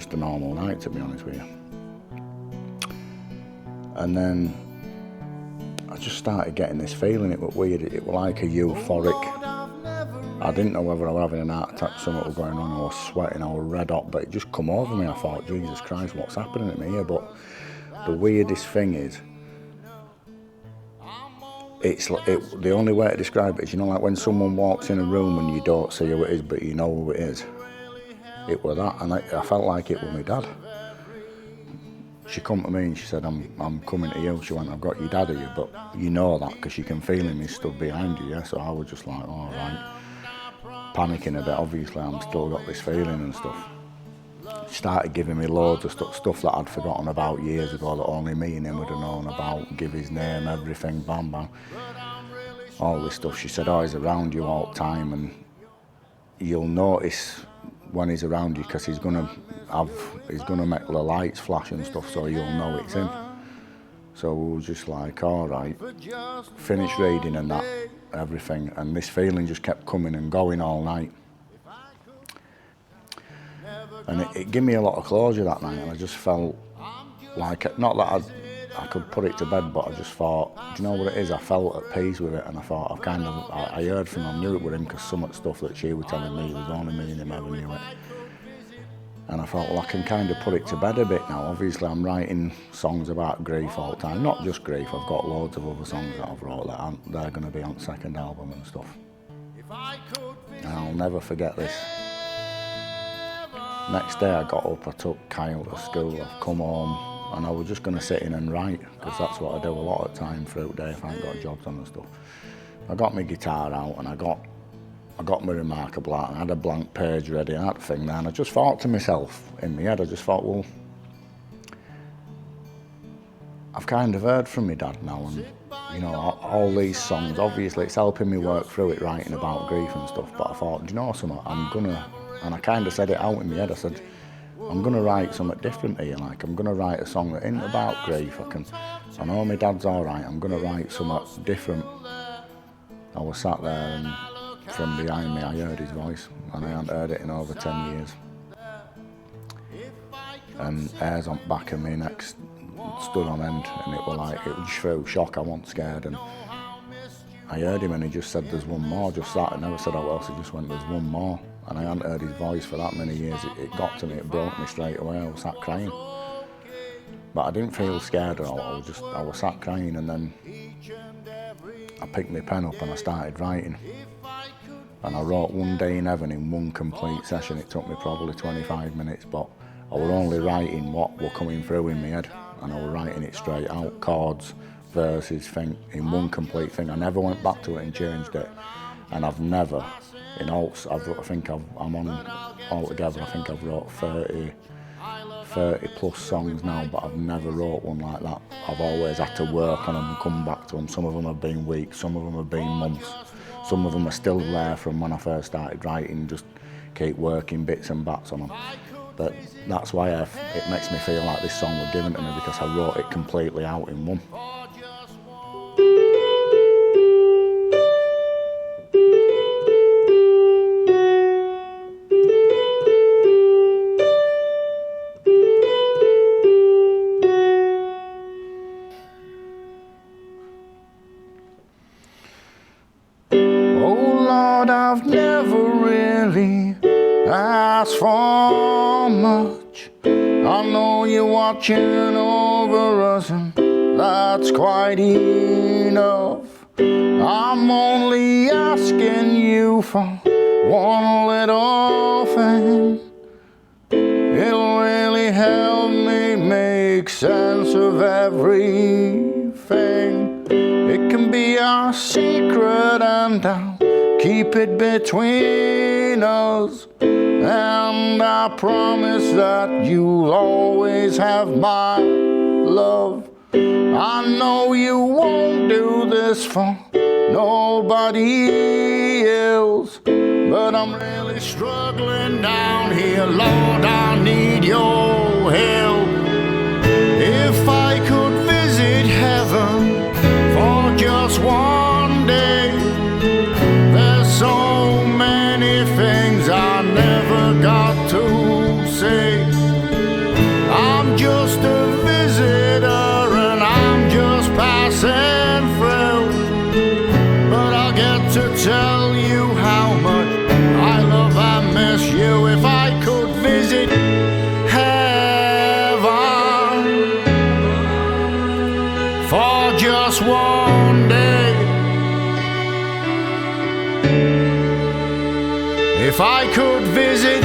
just a normal night, to be honest with you. And then I just started getting this feeling. It was weird. It was like a euphoric. I didn't know whether I was having an heart attack, something was going on. I was sweating, I was red hot, but it just come over me. I thought, Jesus Christ, what's happening to me here? But the weirdest thing is, the only way to describe it is, you know, like when someone walks in a room and you don't see who it is, but you know who it is. It was that, and I felt like it was my dad. She come to me and she said, I'm coming to you. She went, I've got your dad here, but you know that because you can feel him, he's stood behind you, yeah? So I was just like, all right. Panicking a bit, obviously, I'm still got this feeling and stuff. She started giving me loads of stuff that I'd forgotten about years ago, that only me and him would have known about, give his name, everything, bam, bam. All this stuff. She said, oh, he's around you all the time, and you'll notice when he's around you because he's gonna make the lights flash and stuff, so you'll know it's him. So we were just like, all right, finished reading and that, everything, and this feeling just kept coming and going all night. And it gave me a lot of closure that night, and I just felt like, not that I could put it to bed, but I just thought, do you know what it is? I felt at peace with it, and I thought, I heard from him, I knew it was him, because some of the stuff that she was telling me was only me and him ever knew it. And I thought, well, I can kind of put it to bed a bit now. Obviously, I'm writing songs about grief all the time. Not just grief, I've got loads of other songs that I've wrote that they're going to be on the second album and stuff. And I'll never forget this. Next day, I got up, I took Kyle to school, I've come home, and I was just going to sit in and write, because that's what I do a lot of time throughout the day if I ain't got jobs on and stuff. I got my guitar out, and I got my remarkable art, and I had a blank page ready and that thing there, and I just thought to myself in my head, I just thought, well, I've kind of heard from my dad now, and you know, all these songs, obviously it's helping me work through it, writing about grief and stuff, but I thought, do you know something, and I kind of said it out in my head, I said, I'm gonna write something different here, like I'm gonna write a song that ain't about grief. I know my dad's all right, I'm gonna write something different. I was sat there, and from behind me I heard his voice, and I hadn't heard it in over 10 years. And hairs on the back of me neck stood on end, and it was just through shock, I wasn't scared, and I heard him and he just said, there's one more, just that. I never said how else, he just went, there's one more. And I hadn't heard his voice for that many years. It got to me, it broke me straight away. I was sat crying. But I didn't feel scared at all, I was sat crying, and then I picked my pen up and I started writing. And I wrote One Day in Heaven in one complete session. It took me probably 25 minutes, but I was only writing what were coming through in my head, and I was writing it straight out, chords, verses, thing, in one complete thing. I never went back to it and changed it, and I've never, I'm on altogether, I think I've wrote 30 plus songs now, but I've never wrote one like that. I've always had to work on them and come back to them. Some of them have been weeks, some of them have been months, some of them are still there from when I first started writing, just keep working bits and bats on them. But that's why it makes me feel like this song was given to me, because I wrote it completely out in one. I've never really asked for much. I know you're watching over us, and that's quite enough. I'm only asking you for one little thing. It'll really help me make sense of everything. It can be our secret, and I'll keep it between us, and I promise that you'll always have my love. I know you won't do this for nobody else, but I'm really struggling down here, Lord, I need your help. If I could visit heaven for just one day, so many things I never got to say. If I could visit